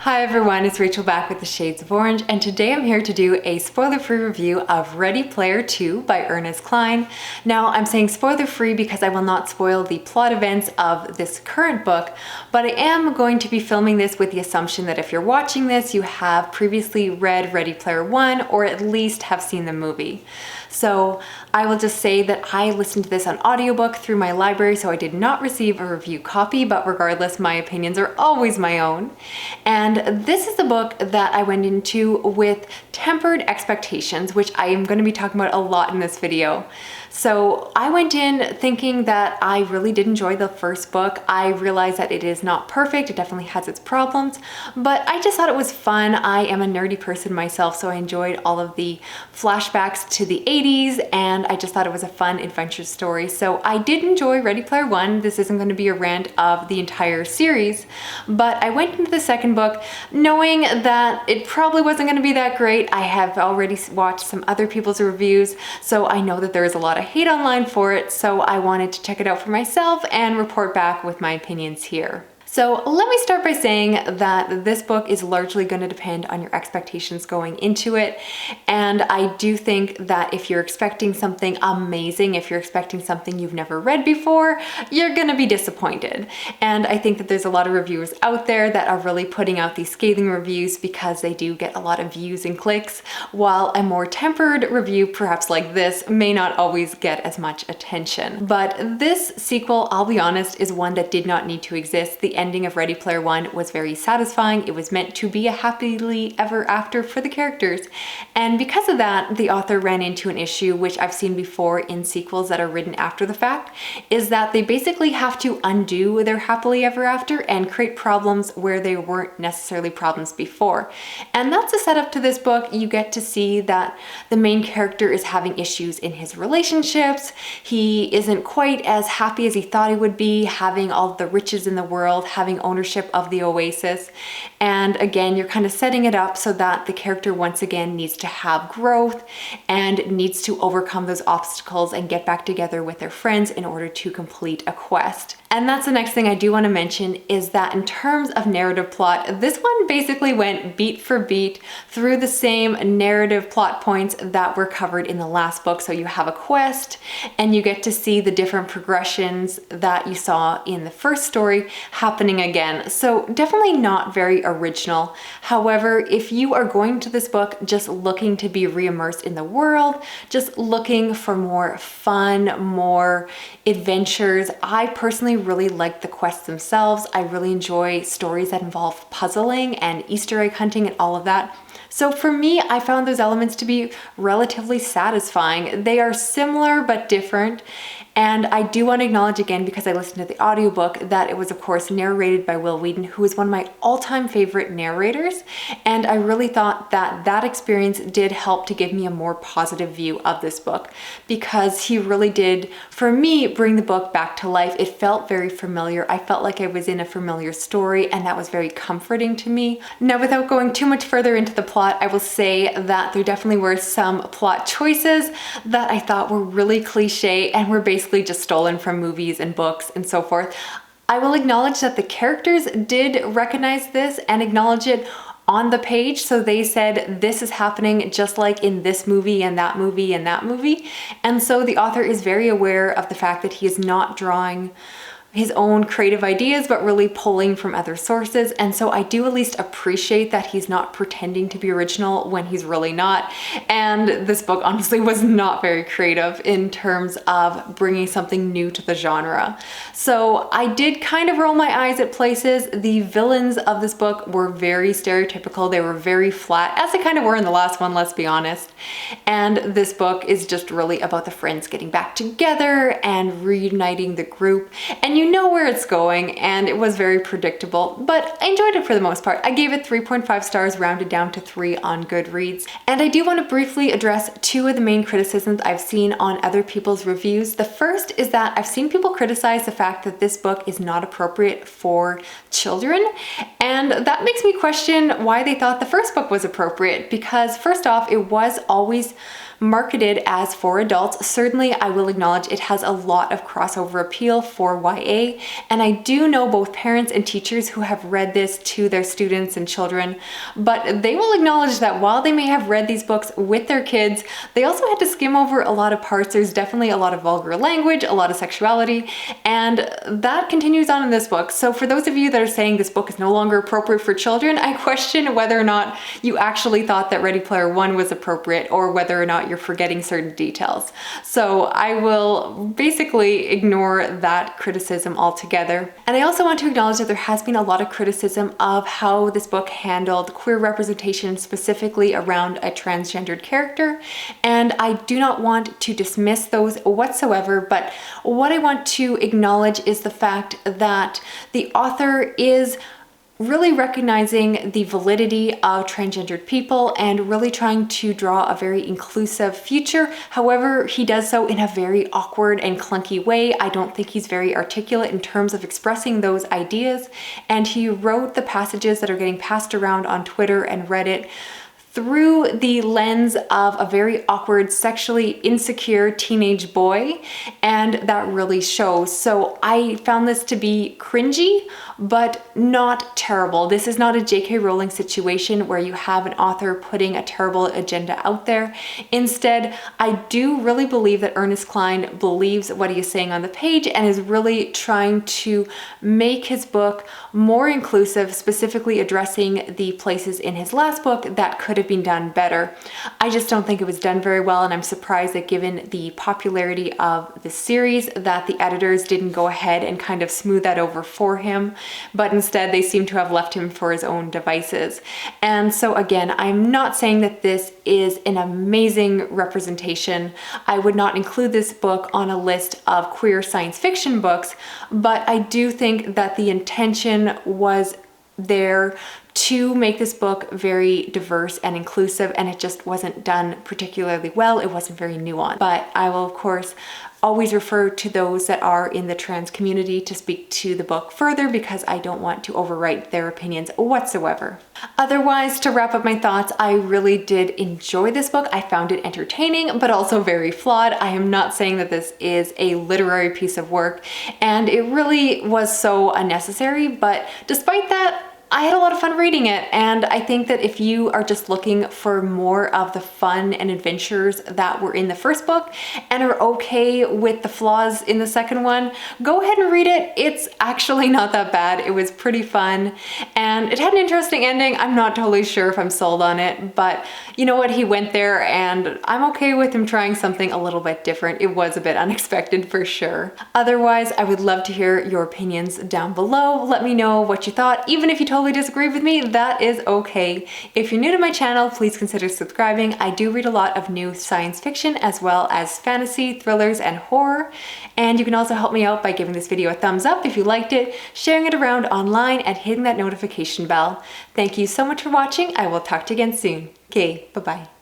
Hi everyone, it's Rachel back with the Shades of Orange, and today I'm here to do a spoiler-free review of Ready Player 2 by Ernest Cline. Now, I'm saying spoiler-free because I will not spoil the plot events of this current book, but I am going to be filming this with the assumption that if you're watching this, you have previously read Ready Player 1 or at least have seen the movie. So I will just say that I listened to this on audiobook through my library, so I did not receive a review copy, but regardless, my opinions are always my own. And this is the book that I went into with tempered expectations, which I am going to be talking about a lot in this video. So I went in thinking that I really did enjoy the first book. I realized that it is not perfect, it definitely has its problems, but I just thought it was fun. I am a nerdy person myself, so I enjoyed all of the flashbacks to the 80s, and I just thought it was a fun adventure story. So I did enjoy Ready Player 1. This isn't going to be a rant of the entire series, but I went into the second book knowing that it probably wasn't going to be that great. I have already watched some other people's reviews, so I know that there is a lot of hate online for it, so I wanted to check it out for myself and report back with my opinions here. So let me start by saying that this book is largely going to depend on your expectations going into it. And I do think that if you're expecting something amazing, if you're expecting something you've never read before, you're going to be disappointed. And I think that there's a lot of reviewers out there that are really putting out these scathing reviews because they do get a lot of views and clicks, while a more tempered review, perhaps like this, may not always get as much attention. But this sequel, I'll be honest, is one that did not need to exist. The ending of Ready Player 1 was very satisfying. It was meant to be a happily ever after for the characters. And because of that, the author ran into an issue, which I've seen before in sequels that are written after the fact, is that they basically have to undo their happily ever after and create problems where they weren't necessarily problems before. And that's a setup to this book. You get to see that the main character is having issues in his relationships. He isn't quite as happy as he thought he would be, having all the riches in the world, having ownership of the oasis. And again, you're kind of setting it up so that the character once again needs to have growth and needs to overcome those obstacles and get back together with their friends in order to complete a quest. And that's the next thing I do want to mention, is that in terms of narrative plot, this one basically went beat for beat through the same narrative plot points that were covered in the last book. So you have a quest and you get to see the different progressions that you saw in the first story happening again. So definitely not very original. However, if you are going to this book just looking to be re-immersed in the world, just looking for more fun, more adventures, I personally really like the quests themselves. I really enjoy stories that involve puzzling and Easter egg hunting and all of that. So for me, I found those elements to be relatively satisfying. They are similar but different. And I do want to acknowledge again, because I listened to the audiobook, that it was of course narrated by Whedon, who is one of my all-time favorite narrators. And I really thought that that experience did help to give me a more positive view of this book, because he really did, for me, bring the book back to life. It felt very familiar. I felt like I was in a familiar story, and that was very comforting to me. Now, without going too much further into the plot, I will say that there definitely were some plot choices that I thought were really cliche and were basically just stolen from movies and books and so forth. I will acknowledge that the characters did recognize this and acknowledge it on the page. So they said, this is happening just like in this movie and that movie and that movie. And so the author is very aware of the fact that he is not drawing his own creative ideas, but really pulling from other sources. And so I do at least appreciate that he's not pretending to be original when he's really not. And this book honestly was not very creative in terms of bringing something new to the genre. So I did kind of roll my eyes at places. The villains of this book were very stereotypical. They were very flat, as they kind of were in the last one, let's be honest. And this book is just really about the friends getting back together and reuniting the group. And you know where it's going, and it was very predictable, but I enjoyed it for the most part. I gave it 3.5 stars, rounded down to 3 on Goodreads. And I do want to briefly address two of the main criticisms I've seen on other people's reviews. The first is that I've seen people criticize the fact that this book is not appropriate for children, and that makes me question why they thought the first book was appropriate, because first off, it was always marketed as for adults, certainly I will acknowledge it has a lot of crossover appeal for YA, and I do know both parents and teachers who have read this to their students and children, but they will acknowledge that while they may have read these books with their kids, they also had to skim over a lot of parts. There's definitely a lot of vulgar language, a lot of sexuality, and that continues on in this book. So for those of you that are saying this book is no longer appropriate for children, I question whether or not you actually thought that Ready Player One was appropriate, or whether or not you're forgetting certain details. So I will basically ignore that criticism altogether. And I also want to acknowledge that there has been a lot of criticism of how this book handled queer representation, specifically around a transgendered character. And I do not want to dismiss those whatsoever, but what I want to acknowledge is the fact that the author is really recognizing the validity of transgendered people and really trying to draw a very inclusive future. However, he does so in a very awkward and clunky way. I don't think he's very articulate in terms of expressing those ideas. And he wrote the passages that are getting passed around on Twitter and Reddit through the lens of a very awkward, sexually insecure teenage boy, and that really shows. So I found this to be cringy, but not terrible. This is not a J.K. Rowling situation where you have an author putting a terrible agenda out there. Instead, I do really believe that Ernest Cline believes what he is saying on the page and is really trying to make his book more inclusive, specifically addressing the places in his last book that could have been done better. I just don't think it was done very well, and I'm surprised that given the popularity of the series that the editors didn't go ahead and kind of smooth that over for him, but instead they seem to have left him for his own devices. And so again, I'm not saying that this is an amazing representation. I would not include this book on a list of queer science fiction books, but I do think that the intention was there to make this book very diverse and inclusive, and it just wasn't done particularly well. It wasn't very nuanced. But I will, of course, always refer to those that are in the trans community to speak to the book further, because I don't want to overwrite their opinions whatsoever. Otherwise, to wrap up my thoughts, I really did enjoy this book. I found it entertaining, but also very flawed. I am not saying that this is a literary piece of work, and it really was so unnecessary, but despite that, I had a lot of fun reading it, and I think that if you are just looking for more of the fun and adventures that were in the first book and are okay with the flaws in the second one, go ahead and read it. It's actually not that bad. It was pretty fun, and it had an interesting ending. I'm not totally sure if I'm sold on it, but you know what? He went there, and I'm okay with him trying something a little bit different. It was a bit unexpected for sure. Otherwise, I would love to hear your opinions down below. Let me know what you thought. Even if you totally disagree with me, that is okay. If you're new to my channel, please consider subscribing. I do read a lot of new science fiction as well as fantasy, thrillers, and horror. And you can also help me out by giving this video a thumbs up if you liked it, sharing it around online, and hitting that notification bell. Thank you so much for watching. I will talk to you again soon. Okay, bye-bye.